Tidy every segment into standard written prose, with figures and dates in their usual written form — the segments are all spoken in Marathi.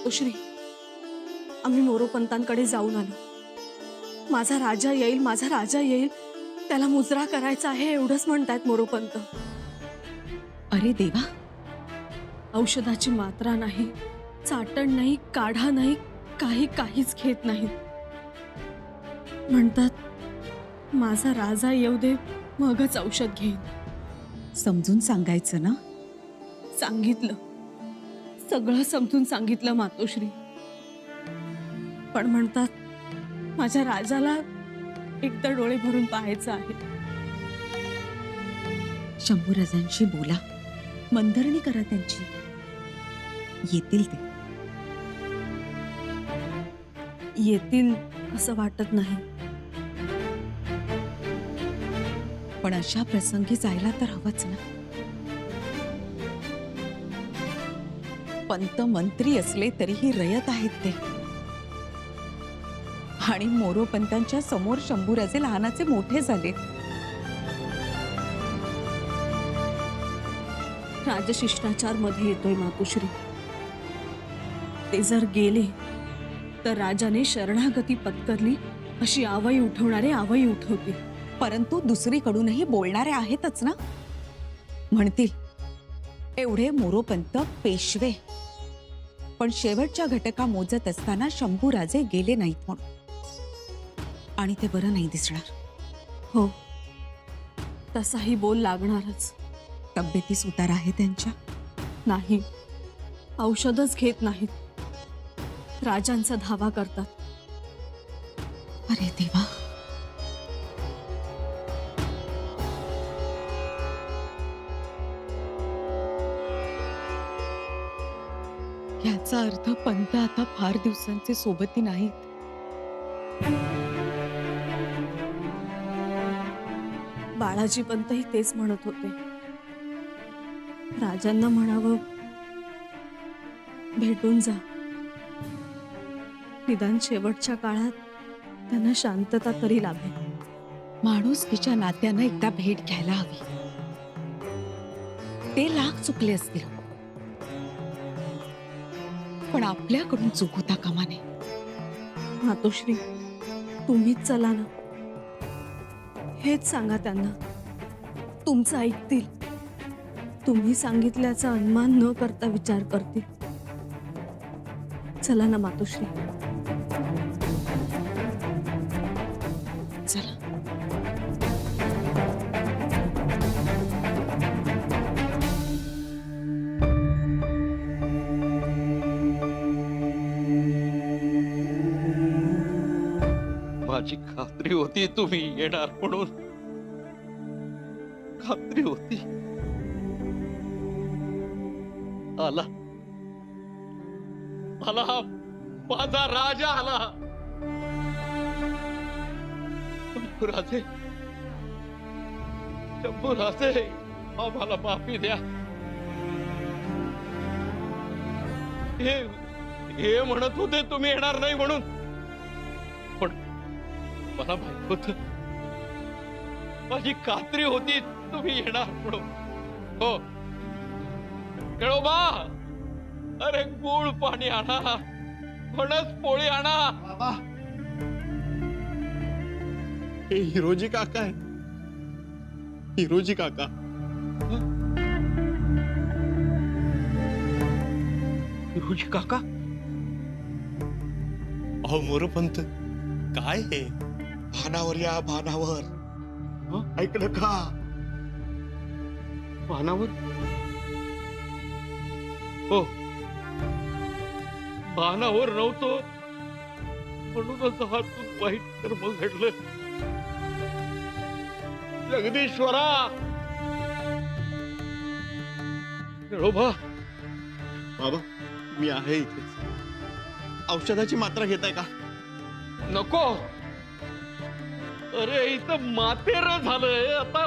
मातोश्री, आम्ही मोरोपंतांकडे जाऊन आलो. माझा राजा येईल, माझा राजा येईल, त्याला मुजरा करायचा आहे एवढंच म्हणतायत मोरोपंत. अरे देवा, औषधाची मात्रा नाही, चाटण नाही, काढा नाही, काहीच घेत नाही. म्हणतात माझा राजा येऊ दे मगच औषध घेईन. समजून सांगायचं ना. सांगितलं, सगळं समजून सांगितलं मातोश्री. पण म्हणतात माझ्या राजाला एकदा डोळे भरून पाहायचं आहे. शंभूराजांशी बोला, मंथरणी करा त्यांची. येतील ते. येतील असं वाटत नाही. पण अशा प्रसंगी जायला तर हवंच ना. पंत मंत्री असले तरीही रयत आहेत ते. आणि मोरोपंतांच्या समोर शंभूराजे लहानाचे मोठे झाले. राजशिष्टाचार मध्ये येतोय मातोश्री. ते जर गेले तर राजाने शरणागती पत्करली अशी आवई उठवणारे आवई उठवतील. परंतु दुसरीकडूनही बोलणारे आहेतच ना. म्हणतील एवढे मोरोपंत पेशवे, पण शेवटच्या घटका मोजत असताना शंभूराजे गेले नाहीत म्हणून. आणि ते बरं नाही दिसणार. हो, तसाही बोल लागणारच. तब्येतीस उतार आहे त्यांच्या. नाही, औषधच घेत नाहीत. राजांचा धावा करतात. अरे देवा, याचा अर्थ पंत आता फार दिवसांचे सोबती नाहीत. बाळाजी पंतही तेच म्हणत होते. राजांना म्हणावं भेटून जा, निदान शेवटच्या काळात त्यांना शांतता तरी लाभेल. माणुसकीच्या नात्यानं एकदा भेट घ्यायला हवी. ते लाख चुकले असतील, पण आपल्याकडून चूक होता कामा नये. मातोश्री, तुम्हीच चला ना. हेच सांगा त्यांना, तुमचं ऐकतील. तुम्ही सांगितल्याचा अनुमान न करता विचार करतील. चला ना मातोश्री. चला. माझी खात्री होती तुम्ही येणार म्हणून. खात्री होती. आला आला, माझा राजा आला. शंभूराजे, शंभूराजे, आम्हाला माफी द्या. हे म्हणत होते तुम्ही येणार नाही म्हणून, पण मला माहित होत, माझी खात्री होती तुम्ही येणार म्हणून. हो केळोबा, अरे गुळ पाणी आणा, फणस पोळी आणा. बाबा, हे हिरोजी काका आहे. हिरोजी काका. हिरोजी काका? अहो मोरोपंत, काय हे? भानावर या, भानावर. ऐकलं का? भानावर? हो, भानावर नव्हतो म्हणूनच हातून वाईट कर्म घडलं. जगदीश्वरा, केळोबा. बाबा, मी आहे इथेच. औषधाची मात्रा घेताय का? नको. अरे इथं मातेर झालंय, आता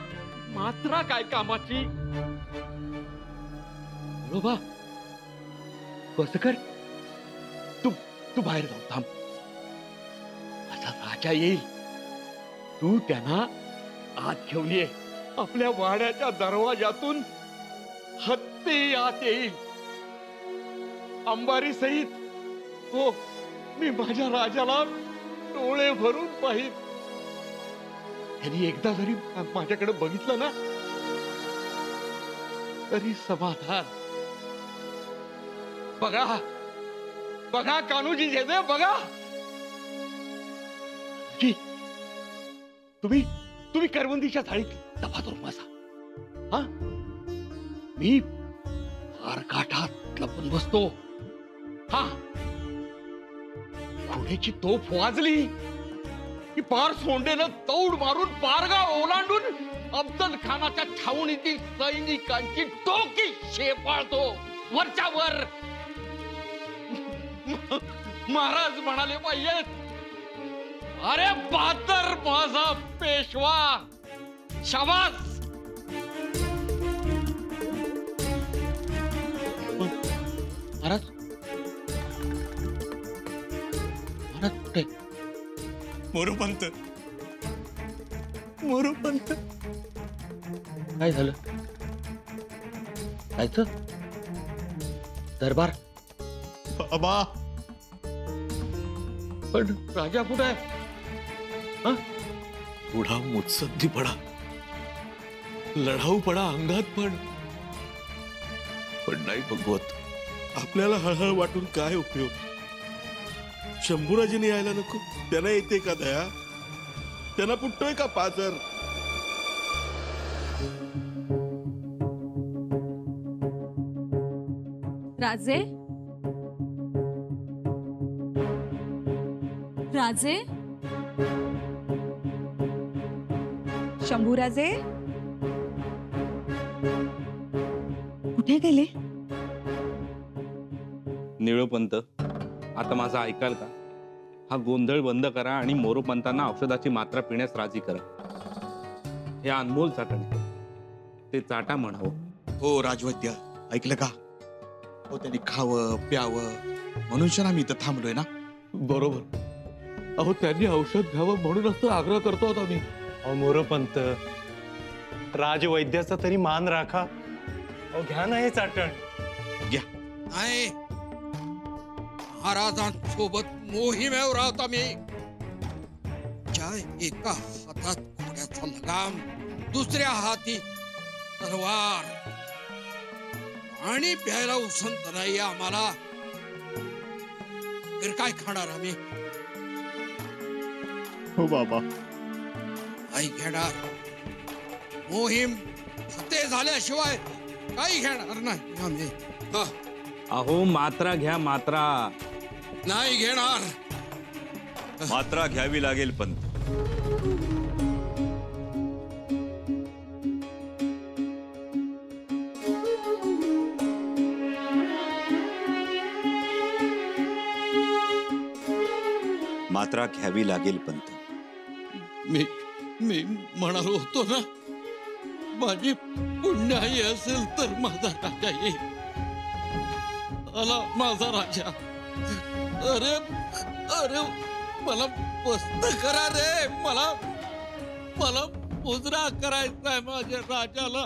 मात्रा काय कामाची? केळोबा, कसं कर, तू बाहेर जाऊ थांब. माझा राजा येईल, तू त्यांना आत घेऊन ये. आपल्या वाड्याच्या दरवाजातून हत्ती आत येईल, अंबारी सहित हो, मी माझ्या राजाला डोळे भरून पाहिल. त्यांनी एकदा जरी माझ्याकडे बघितलं ना तरी समाधान. बघा बघा कान्होजी जेजे, बघा. जी, तुम्ही तुम्ही करवंदीच्या झाडीत दबादूर बसा. हा, मी फार काठात लपून बसतो. हा, घोड्याची तोफ वाजली की पार सोंडेनं दौड मारून पारगाव ओलांडून अफजल खानाच्या छावणीतील सैनिकांची डोकी शेपाळतो वरच्या वर. महाराज म्हणाले पाहिजेत, अरे बहादर माझा पेशवा, शाबास. महाराज महाराज कुठे? मोरोपंत, मोरोपंत. काय झालं? जायचं दरबार? बाबा, पण राजा कुठे आहे? हं? थोडा मुत्सद्दीपणा, लढाऊपणा अंगात पण नाही भगवत. आपल्याला हळहळ वाटून काय उपयोग? शंभूराजीने यायला नको? त्यांना येते का दया? त्यांना पुटतोय का पाजर? राजे, राजे, शंभूराजे कुठे गेले? निळोपंत, आता माझं ऐकाल का? हा गोंधळ बंद करा आणि मोरोपंतांना औषधाची मात्रा पिण्यास राजी करा. हे अनमोल चाटण आहे. ते चाटा म्हणावं. हो राजवैद्य, ऐकलं का? हो, त्यांनी खावं प्यावं म्हणून ना मी इथं थांबलोय ना. बरोबर. अहो, त्यांनी औषध घ्यावं म्हणूनच तर आग्रह करतो होता मी. अहो मोरोपंत, राजवैद्याचा तरी मान राखा. अहो घ्या ना हे चाटण. घ्या. नाही, महाराजांसोबत मोहिमेवर आहोत आम्ही. ज्या एका हातात घोड्याचा लगाम, दुसऱ्या हाती तलवार, आणि प्यायला उसंत नाही आम्हाला. तर काय खाणार आम्ही? हो बाबा. काही घेणार मोहीम फते झाल्याशिवाय काही घेणार नाही आम्ही. अहो मात्रा घ्या, मात्रा. नाही घेणार. मात्रा घ्यावी लागेल पण मात्रा घ्यावी लागेल पंत. मी म्हणालो होतो ना, माझी पुण्याई असेल तर माझा राजा येईल. आला माझा राजा. अरे अरे, मला मस्त करा रे. मला मुजरा करायचा आहे माझ्या राजाला.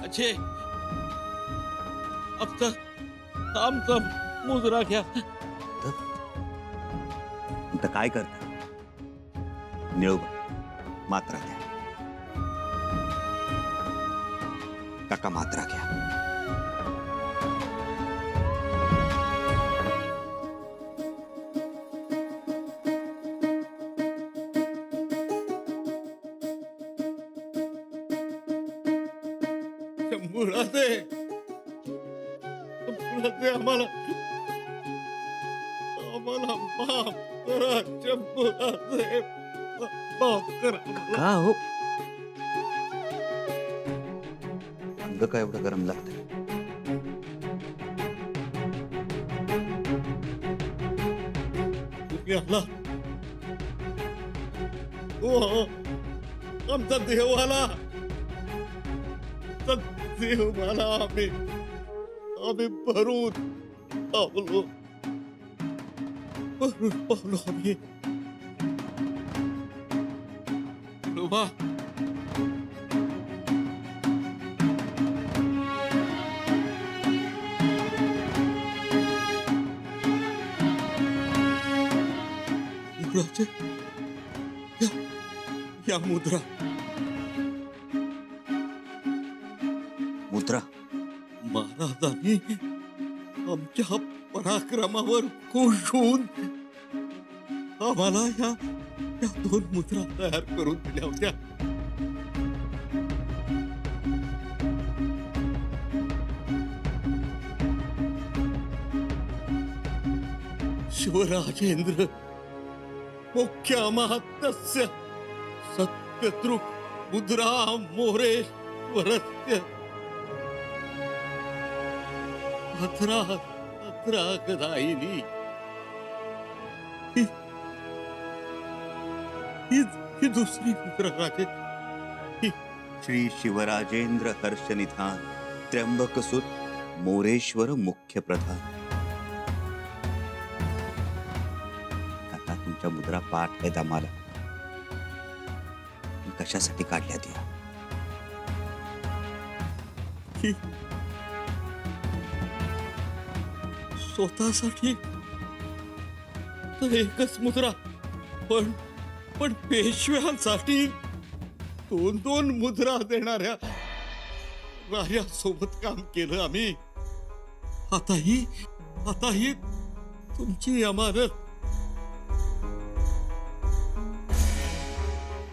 राजे, आमचा मुजरा घ्या. तर काय करता? निळोबा, मात्रा घ्या. काका, मात्रा घ्या. शंभूराजे, आम्हाला माफ करा. शंभूराजे, माफ करा. का हो? अंग काय एवढं गरम लागतं? आला. हो, आमचा देव आला. देव मला. आम्ही भरून पावलो आम्ही. लोबा, शंभूराजे या या मुद्रा मुद्रा महाराजांनी आमच्या पराक्रमावर खुश होऊन आम्हाला या या 2 मुद्रा तयार करून दिल्या होत्या. शिवराजेंद्र मुख्य अमात्यस्य सत्यद्रुक मुद्रा मोरेश्वरस्य भद्रा भद्रा गदायिनी ही दुसरी मुद्रा राजे. श्री शिवराजेंद्र हर्ष निधान त्र्यंबकसुत मोरेश्वर मुख्य प्रधान. आता तुमच्या मुद्रा पाठ आहेत आम्हाला. कशासाठी काढल्या त्या? ही स्वतःसाठी तर एकच मुद्रा, पण पण पेशव्यांसाठी 2 मुद्रा देणाऱ्या राजासोबत काम केलं आम्ही. आताही तुमची अमानत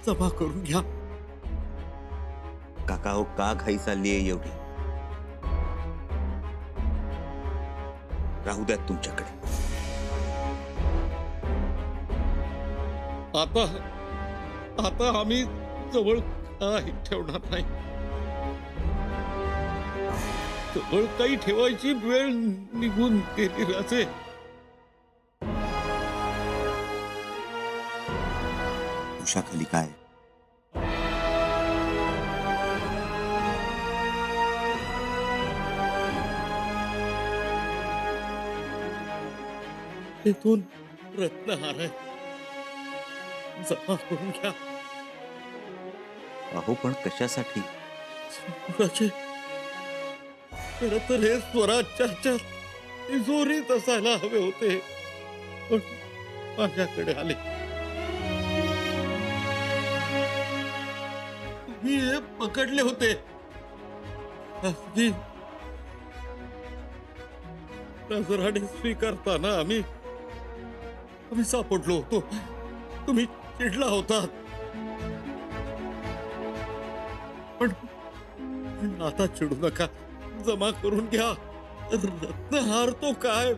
जमा करून घ्या. काका हो, का घाई चालली आहे एवढी? राहू द्यात तुमच्याकडे. आता आम्ही जवळ काही ठेवणार नाही. जवळ काही ठेवायची वेळ निघून गेली राजे. उशाखाली काय? हे 2 रत्नहार आहेत. जमा करून घ्या. अहो पण कशासाठी? राजे, खरं तर हे स्वराज्याच्या तिजोरीत असायला हवे होते, पण माझ्याकडे आले. तुम्ही हे पकडले होते. नजराने स्वीकारताना आम्ही सापडलो होतो. तुम्ही चिडला होता, पण आता चिडू नका. जमा करून घ्या. रत्नहार तो काय,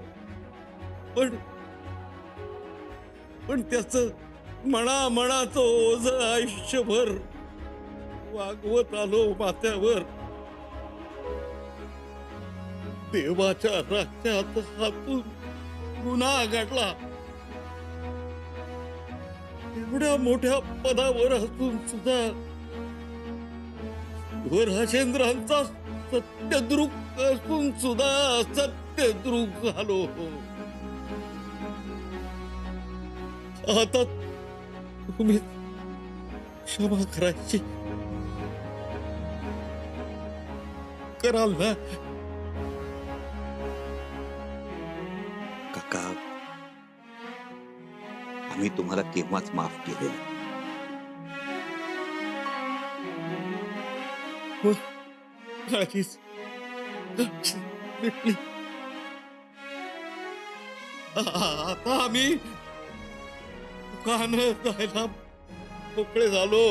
पण त्याच मनाचं ओझ आयुष्यभर वागवत आलो माथ्यावर. देवाच्या राज्यात हातून गुन्हा घडला. एवढ्या मोठ्या पदावर असून सुद्धा राजेंद्रांचा सत्यद्रुक असून सुद्धा सत्यद्रुक झालो. आता तुम्ही क्षमा करायची कराल ना? काका, आम्ही तुम्हाला केव्हाच माफ केलेलं. आता आम्ही दुकान जायला मोकळे झालो.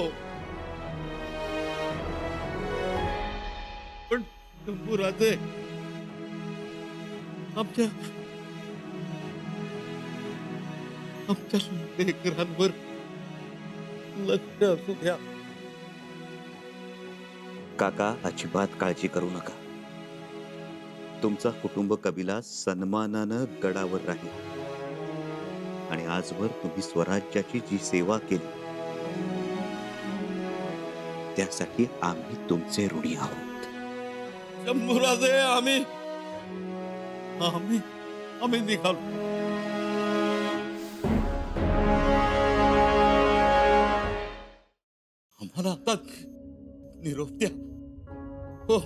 पण शंभूराजे, आमच्या लेकरांवर लक्ष असू द्या. काका, अजिबात काळजी करू नका. तुमचा कुटुंब कबिला सन्मानानं गडावर राहील. आणि आजवर तुम्ही स्वराज्याची जी सेवा केली त्यासाठी आम्ही तुमचे ऋणी आहोत. शंभूराजे, आम्ही निघालो. आम्हाला आता निरोप द्या. हो,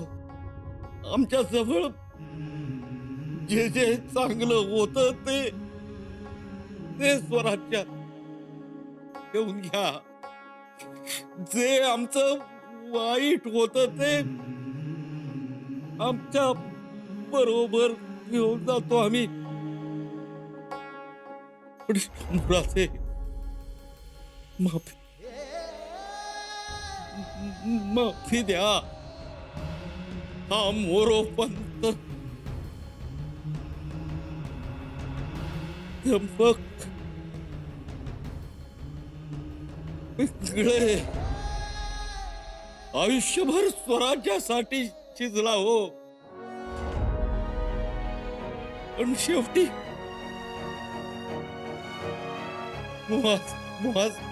आमच्या जवळ जे चांगलं होतं ते स्वराज्यात ठेवून घ्या. जे आमचं वाईट होत ते आमच्या बरोबर घेऊन जातो आम्ही. पण शंभूराजे माफी द्या. हा मोरोपंत त्र्यंबक पिंगळे आयुष्यभर स्वराज्यासाठी शिजला हो, पण शेवटी मुहास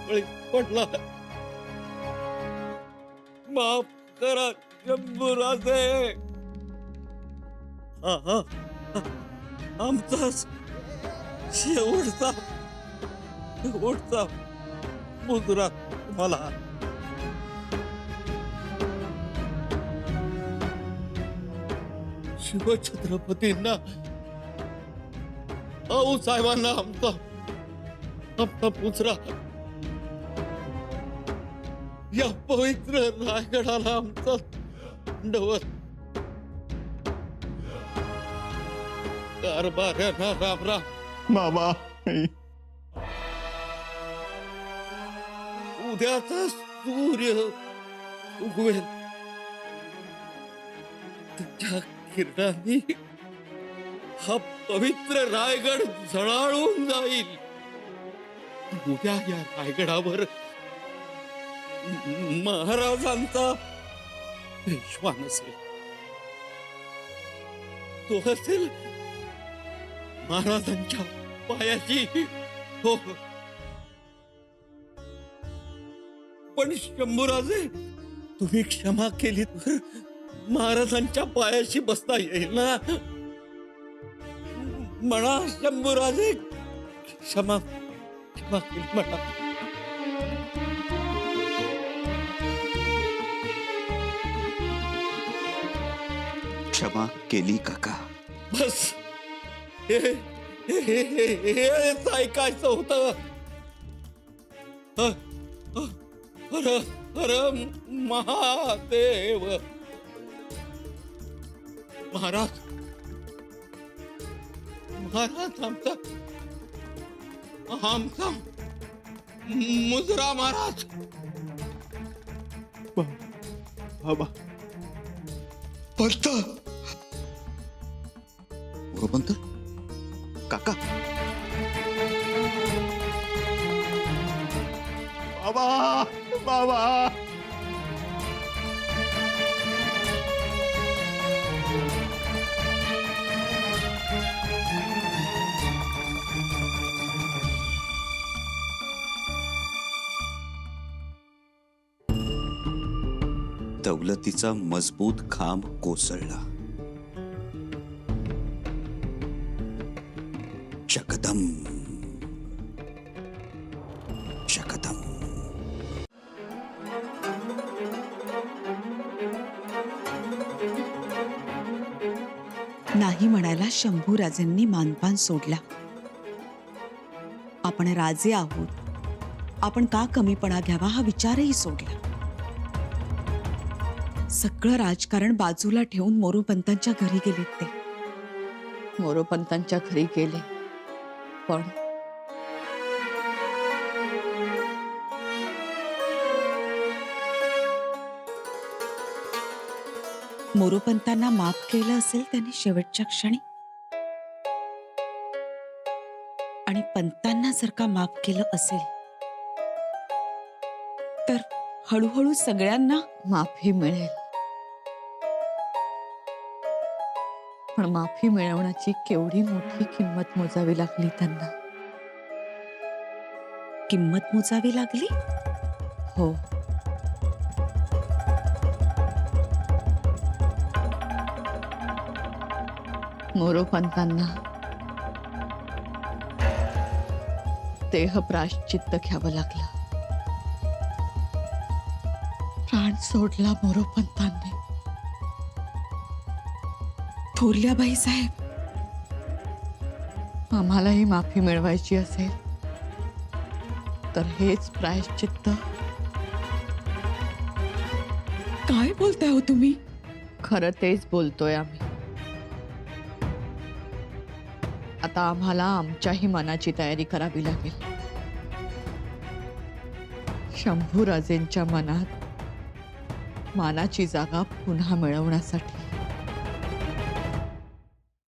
बळी पडला. माफ करा शंभूराजे. आमचा शेवटचा मुजरा तुम्हाला. शिवछत्रपतींना साहेबांना आमचा मुजरा, या पवित्र रायगडाला आमचा दंडवत. कारभाऱ्यांना राम राम. बाबा उद्याचा सूर्य उगवेल, त्याच्या किरणांनी हा पवित्र रायगड झळाळून जाईल. उद्या या रायगडावर महाराजांचा पेशवा नसेल, तो असेल महाराजांच्या पायाची. हो, पण शंभूराजे तुम्ही क्षमा केली तर महाराजांच्या पायाशी बसता येईल ना. म्हणा शंभूराजे, क्षमा केली म्हणा. क्षमा केली काका. बस हेच ऐकायचं होतं. हर हर महादेव. महाराज आमचा मुजरा महाराज. बाबा पंत, मोरोपंत काका. बाबा बाबा दौलतीचा मजबूत खांब कोसळला. शकदम शकदम. नाही म्हणायला शंभूराजेंनी मानपान सोडला. आपण राजे आहोत, आपण का कमीपणा घ्यावा हा विचारही सोडला. सगळं राजकारण बाजूला ठेवून मोरोपंतांच्या घरी गेलेत ते. मोरोपंतांच्या घरी गेले, पण मोरोपंतांना माफ केलं असेल त्यांनी शेवटच्या क्षणी, आणि पंतांना जर का माफ केलं असेल तर हळूहळू सगळ्यांना माफी मिळेल. पण माफी मिळवण्याची केवढी मोठी किंमत मोजावी लागली त्यांना. किंमत मोजावी लागली? हो. मोरोपंतांना देह प्रायश्चित्त घ्यावं लागलं. प्राण सोडला मोरोपंतांनी. थोरल्याबाई साहेब, आम्हालाही माफी मिळवायची असेल तर हेच प्रायश्चित्त. काय बोलताय हो तुम्ही? खरं तेच बोलतोय आम्ही. आता आम्हाला आमच्याही मनाची तयारी करावी लागेल. शंभूराजेंच्या मनात मानाची जागा पुन्हा मिळवण्यासाठी.